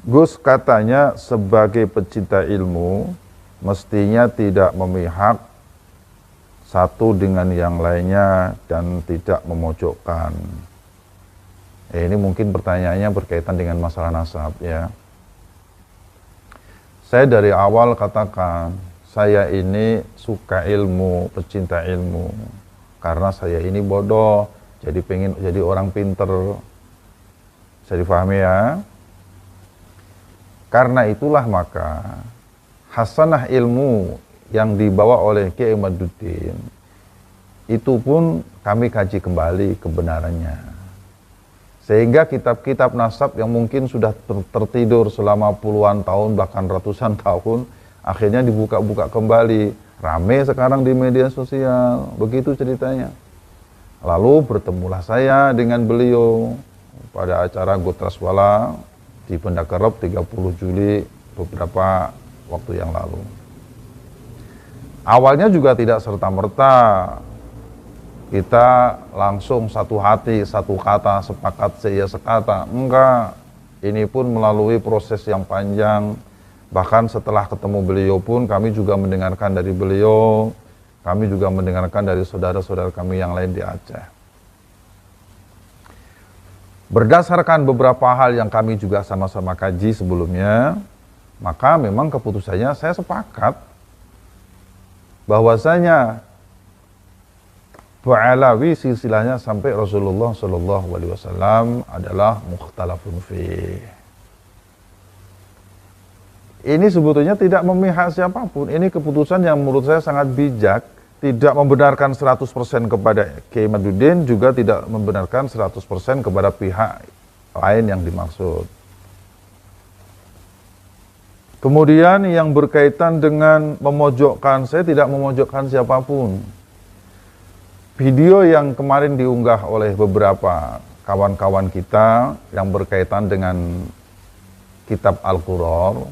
Gus katanya sebagai pecinta ilmu mestinya tidak memihak satu dengan yang lainnya dan tidak memojokkan. Ini mungkin pertanyaannya berkaitan dengan masalah nasab ya. Saya dari awal katakan, saya ini suka ilmu, pecinta ilmu. Karena saya ini bodoh, jadi pengen jadi orang pinter. Bisa difahami ya? Karena itulah maka hasanah ilmu yang dibawa oleh Kiai Imaduddin itu pun kami kaji kembali kebenarannya. Sehingga kitab-kitab nasab yang mungkin sudah tertidur selama puluhan tahun bahkan ratusan tahun akhirnya dibuka-buka kembali. Rame sekarang di media sosial, begitu ceritanya. Lalu bertemulah saya dengan beliau pada acara Gotraswala di Benda Kerep 30 Juli beberapa waktu yang lalu. Awalnya juga tidak serta-merta kita langsung satu hati, satu kata, sepakat saya sekata. Enggak, ini pun melalui proses yang panjang. Bahkan setelah ketemu beliau pun kami juga mendengarkan dari beliau, kami juga mendengarkan dari saudara-saudara kami yang lain di Aceh. Berdasarkan beberapa hal yang kami juga sama-sama kaji sebelumnya, maka memang keputusannya saya sepakat bahwasanya Ba'alawi silsilahnya sampai Rasulullah SAW adalah mukhtalafun fih. Ini sebetulnya tidak memihak siapapun. Ini keputusan yang menurut saya sangat bijak. Tidak membenarkan 100% kepada Kiai Imaduddin, juga tidak membenarkan 100% kepada pihak lain yang dimaksud. Kemudian yang berkaitan dengan memojokkan, saya tidak memojokkan siapapun. Video yang kemarin diunggah oleh beberapa kawan-kawan kita yang berkaitan dengan kitab Al-Qur'an,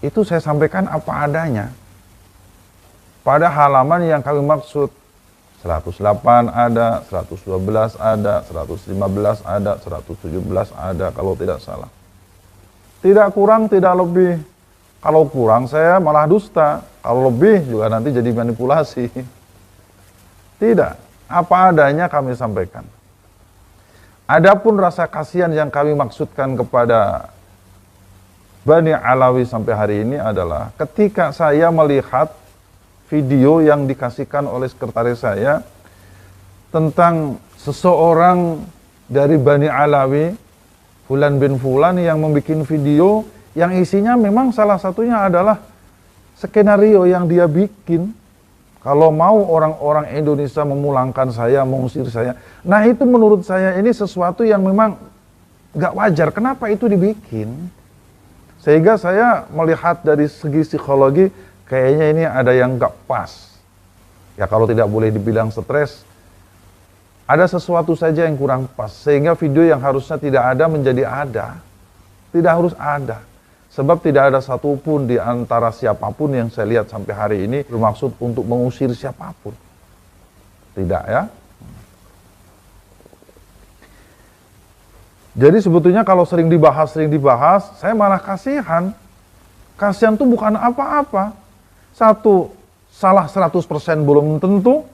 itu saya sampaikan apa adanya. Pada halaman yang kami maksud, 108 ada, 112 ada, 115 ada, 117 ada kalau tidak salah. Tidak kurang, tidak lebih. Kalau kurang saya malah dusta, kalau lebih juga nanti jadi manipulasi. Tidak, apa adanya kami sampaikan. Adapun rasa kasihan yang kami maksudkan kepada Bani Alawi sampai hari ini adalah ketika saya melihat video yang dikasihkan oleh sekretaris saya tentang seseorang dari Bani Alawi, Fulan bin Fulan, yang membuat video yang isinya memang salah satunya adalah skenario yang dia bikin. Kalau mau orang-orang Indonesia memulangkan saya, mengusir saya. Nah itu menurut saya ini sesuatu yang memang gak wajar. Kenapa itu dibikin? Sehingga saya melihat dari segi psikologi, kayaknya ini ada yang gak pas. Ya kalau tidak boleh dibilang stres, ada sesuatu saja yang kurang pas. Sehingga video yang harusnya tidak ada menjadi ada. Tidak harus ada. Sebab tidak ada satupun di antara siapapun yang saya lihat sampai hari ini bermaksud untuk mengusir siapapun. Tidak ya. Jadi sebetulnya kalau sering dibahas, saya malah kasihan. Kasihan itu bukan apa-apa. Satu, salah 100% belum tentu,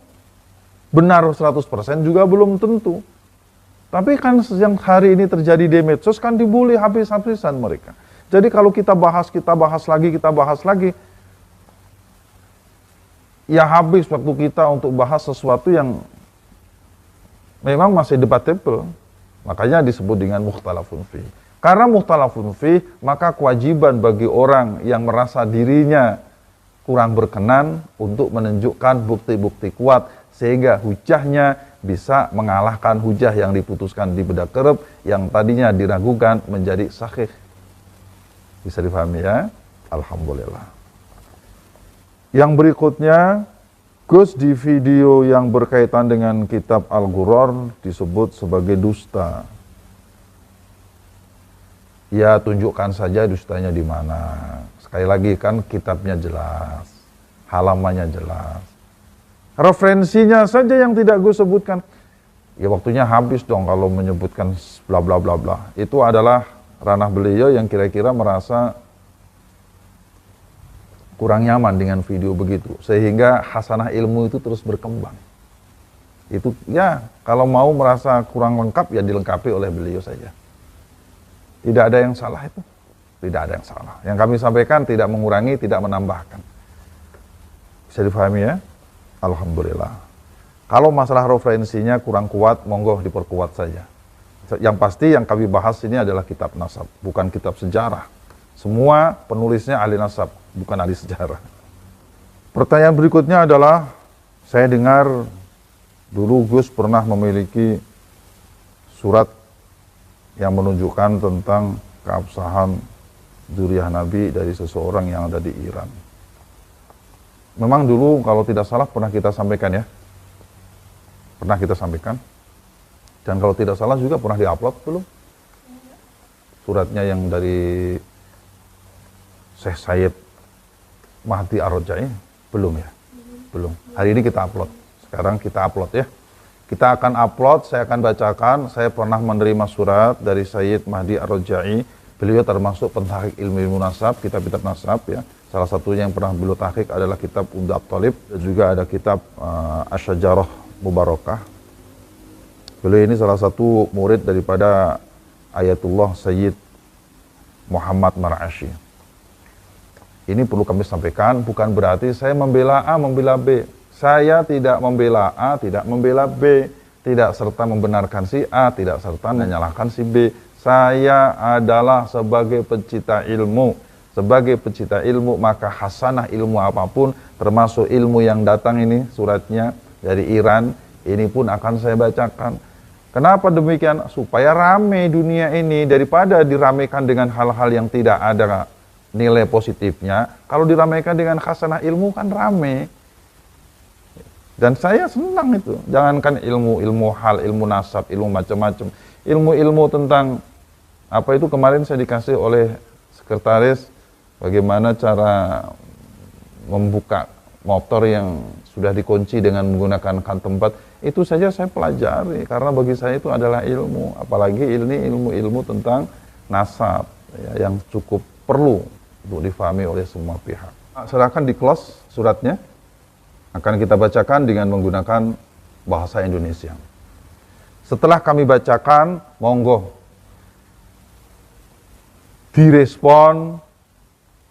benar 100% juga belum tentu. Tapi kan yang hari ini terjadi di medsos kan dibully habis-habisan mereka. Jadi kalau kita bahas lagi, ya habis waktu kita untuk bahas sesuatu yang memang masih debatable. Makanya disebut dengan mukhtalafun fih. Karena mukhtalafun fih, maka kewajiban bagi orang yang merasa dirinya kurang berkenan untuk menunjukkan bukti-bukti kuat sehingga hujahnya bisa mengalahkan hujah yang diputuskan di Benda Kerep yang tadinya diragukan menjadi sahih. Bisa difahami ya? Alhamdulillah. Yang berikutnya, Gus di video yang berkaitan dengan kitab Al-Ghurrar disebut sebagai dusta. Ya tunjukkan saja dustanya di mana. Sekali lagi kan kitabnya jelas, halamannya jelas. Referensinya saja yang tidak Gus sebutkan. Ya waktunya habis dong kalau menyebutkan bla bla bla bla. Itu adalah ranah beliau yang kira-kira merasa kurang nyaman dengan video begitu, sehingga hasanah ilmu itu terus berkembang. Itu ya, kalau mau merasa kurang lengkap ya dilengkapi oleh beliau saja. Tidak ada yang salah itu. Tidak ada yang salah. Yang kami sampaikan tidak mengurangi, tidak menambahkan. Bisa difahami ya? Alhamdulillah. Kalau masalah referensinya kurang kuat, monggo diperkuat saja. Yang pasti yang kami bahas ini adalah kitab nasab, bukan kitab sejarah. Semua penulisnya ahli nasab, bukan ahli sejarah. Pertanyaan berikutnya adalah, saya dengar dulu Gus pernah memiliki surat yang menunjukkan tentang keabsahan dzurriyyah Nabi dari seseorang yang ada di Iran. Memang dulu kalau tidak salah pernah kita sampaikan ya. Pernah kita sampaikan. Dan kalau tidak salah juga pernah diupload belum? Suratnya yang dari Syekh Sayyid Mahdi Ar-Raja'i belum ya? Belum. Hari ini kita upload. Sekarang kita upload ya. Kita akan upload, saya akan bacakan. Saya pernah menerima surat dari Sayyid Mahdi Ar-Raja'i. Beliau termasuk pentahqiq ilmu nasab, kitab-kitab nasab ya. Salah satunya yang pernah beliau tahqiq adalah kitab Umdah Thalib, dan juga ada kitab Asy-Syajarah Mubarakah. Beliau ini salah satu murid daripada Ayatullah Sayyid Muhammad Mar'ashi. Ini perlu kami sampaikan, bukan berarti saya membela A, membela B. Saya tidak membela A, tidak membela B, tidak serta membenarkan si A, tidak serta menyalahkan si B. Saya adalah sebagai pecinta ilmu. Sebagai pecinta ilmu, maka hasanah ilmu apapun, termasuk ilmu yang datang ini, suratnya dari Iran, ini pun akan saya bacakan. Kenapa demikian? Supaya rame dunia ini, daripada diramaikan dengan hal-hal yang tidak ada nilai positifnya. Kalau diramaikan dengan hasanah ilmu kan rame. Dan saya senang itu. Jangankan ilmu hal, ilmu nasab, ilmu macam-macam. Ilmu-ilmu tentang apa itu kemarin saya dikasih oleh sekretaris bagaimana cara membuka motor yang sudah dikunci dengan menggunakan kantong tempat. Itu saja saya pelajari karena bagi saya itu adalah ilmu. Apalagi ini ilmu-ilmu tentang nasab ya, yang cukup perlu untuk difahami oleh semua pihak. Silakan di close suratnya. Akan kita bacakan dengan menggunakan bahasa Indonesia. Setelah kami bacakan, monggo direspon,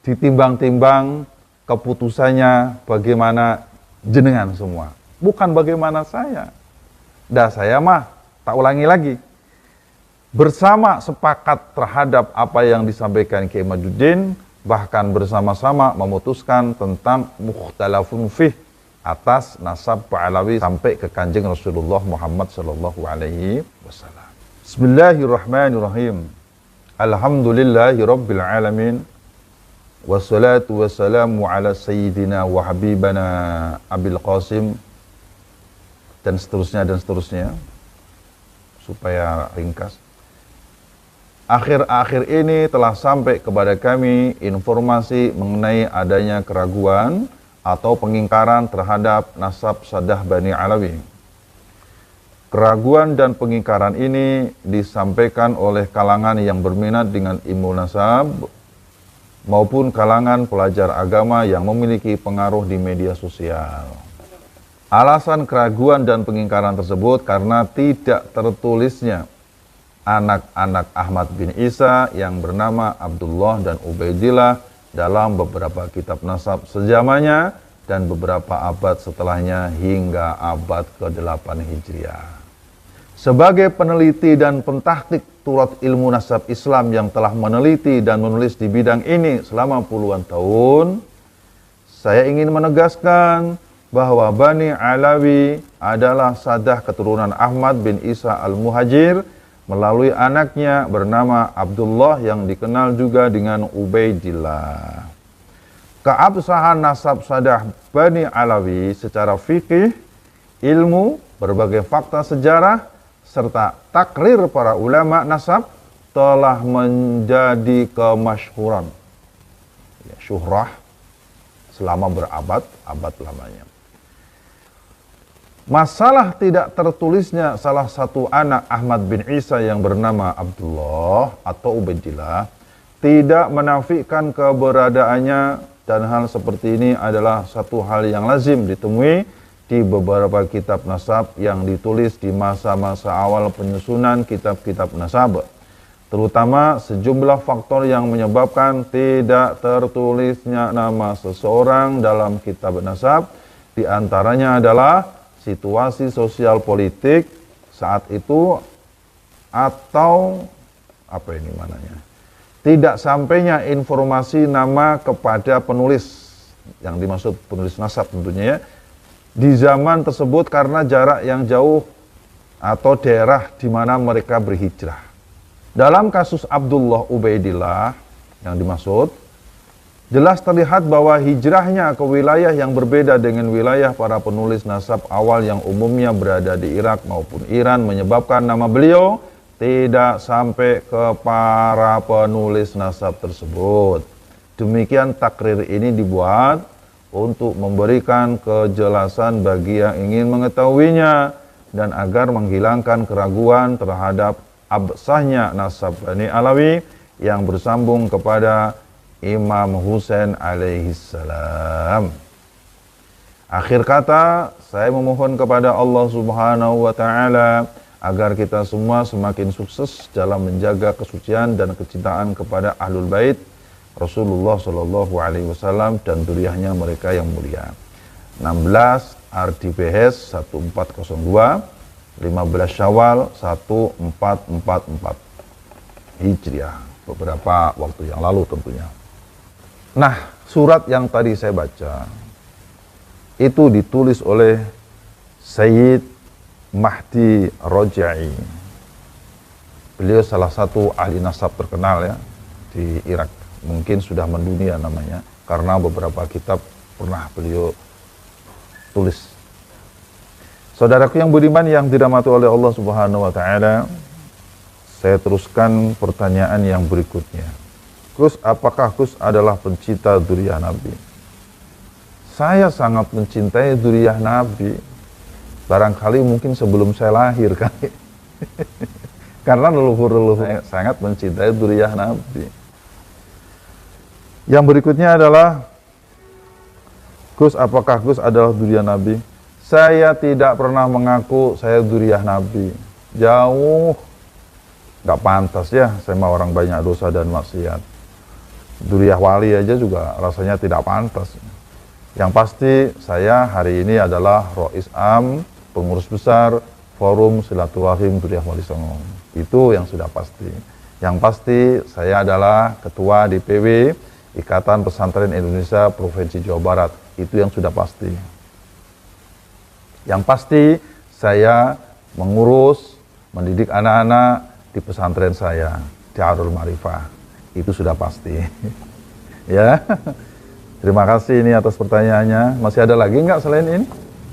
ditimbang-timbang keputusannya bagaimana jenengan semua. Bukan bagaimana saya. Dah saya mah, tak ulangi lagi. Bersama sepakat terhadap apa yang disampaikan Kiai Maduddin, bahkan bersama-sama memutuskan tentang mukhtalafun fih, atas nasab Pahlawi sampai ke Kanjeng Rasulullah Muhammad sallallahu alaihi wasallam. Bismillahirrahmanirrahim. Alhamdulillahi rabbil alamin. Wassalatu wassalamu ala sayyidina wa habibana Abil Qasim, dan seterusnya supaya ringkas. Akhir-akhir ini telah sampai kepada kami informasi mengenai adanya keraguan atau pengingkaran terhadap nasab Saddah Bani Alawi. Keraguan dan pengingkaran ini disampaikan oleh kalangan yang berminat dengan ilmu nasab maupun kalangan pelajar agama yang memiliki pengaruh di media sosial. Alasan keraguan dan pengingkaran tersebut karena tidak tertulisnya anak-anak Ahmad bin Isa yang bernama Abdullah dan Ubaidillah dalam beberapa kitab nasab sejamannya dan beberapa abad setelahnya hingga abad ke-8 Hijriah. Sebagai peneliti dan pentahqiq turat ilmu nasab Islam yang telah meneliti dan menulis di bidang ini selama puluhan tahun, saya ingin menegaskan bahwa Bani Alawi adalah sadah keturunan Ahmad bin Isa al-Muhajir melalui anaknya bernama Abdullah yang dikenal juga dengan Ubaidillah. Keabsahan nasab sadah Bani Alawi secara fikih, ilmu, berbagai fakta sejarah, serta takrir para ulama nasab telah menjadi kemasyhuran, ya, syuhrah selama berabad-abad lamanya. Masalah tidak tertulisnya salah satu anak Ahmad bin Isa yang bernama Abdullah atau Ubaidillah tidak menafikan keberadaannya, dan hal seperti ini adalah satu hal yang lazim ditemui di beberapa kitab nasab yang ditulis di masa-masa awal penyusunan kitab-kitab nasab, terutama sejumlah faktor yang menyebabkan tidak tertulisnya nama seseorang dalam kitab nasab. Di antaranya adalah situasi sosial politik saat itu, atau tidak sampainya informasi nama kepada penulis, yang dimaksud penulis nasab tentunya ya, di zaman tersebut karena jarak yang jauh atau daerah di mana mereka berhijrah. Dalam kasus Abdullah Ubaidillah yang dimaksud, jelas terlihat bahwa hijrahnya ke wilayah yang berbeda dengan wilayah para penulis nasab awal yang umumnya berada di Irak maupun Iran menyebabkan nama beliau tidak sampai ke para penulis nasab tersebut. Demikian takrir ini dibuat untuk memberikan kejelasan bagi yang ingin mengetahuinya dan agar menghilangkan keraguan terhadap absahnya nasab Bani Alawi yang bersambung kepada Imam Husain alaihissalam. Akhir kata, saya memohon kepada Allah Subhanahu wa Ta'ala agar kita semua semakin sukses dalam menjaga kesucian dan kecintaan kepada Ahlul Bait Rasulullah Shallallahu Alaihi Wasallam dan dzurriyyahnya mereka yang mulia. 16 RDPS 1402, 15 Syawal 1444 Hijriah, beberapa waktu yang lalu tentunya. Nah, surat yang tadi saya baca itu ditulis oleh Sayyid Mahdi Roja'i. Beliau salah satu ahli nasab terkenal ya di Irak. Mungkin sudah mendunia namanya karena beberapa kitab pernah beliau tulis. Saudaraku yang budiman yang dirahmati oleh Allah Subhanahu wa Ta'ala, saya teruskan pertanyaan yang berikutnya. Gus, apakah Gus adalah pencinta dzurriyyah Nabi? Saya sangat mencintai dzurriyyah Nabi. Barangkali mungkin sebelum saya lahir kali. Karena leluhur-leluhur saya sangat mencintai dzurriyyah Nabi. Yang berikutnya adalah, Gus, apakah Gus adalah dzurriyyah Nabi? Saya tidak pernah mengaku saya dzurriyyah Nabi. Jauh. Gak pantas ya, saya mah orang banyak dosa dan maksiat. Dzurriyyah wali aja juga rasanya tidak pantas. Yang pasti saya hari ini adalah Rois Am, pengurus besar Forum Silaturahim Dzurriyyah Wali Songo. Itu yang sudah pasti. Yang pasti saya adalah Ketua DPW Ikatan Pesantren Indonesia Provinsi Jawa Barat. Itu yang sudah pasti. Yang pasti saya mengurus, mendidik anak-anak di pesantren saya, Darul Ma'rifah. Itu sudah pasti. Ya. Terima kasih ini atas pertanyaannya. Masih ada lagi nggak selain ini?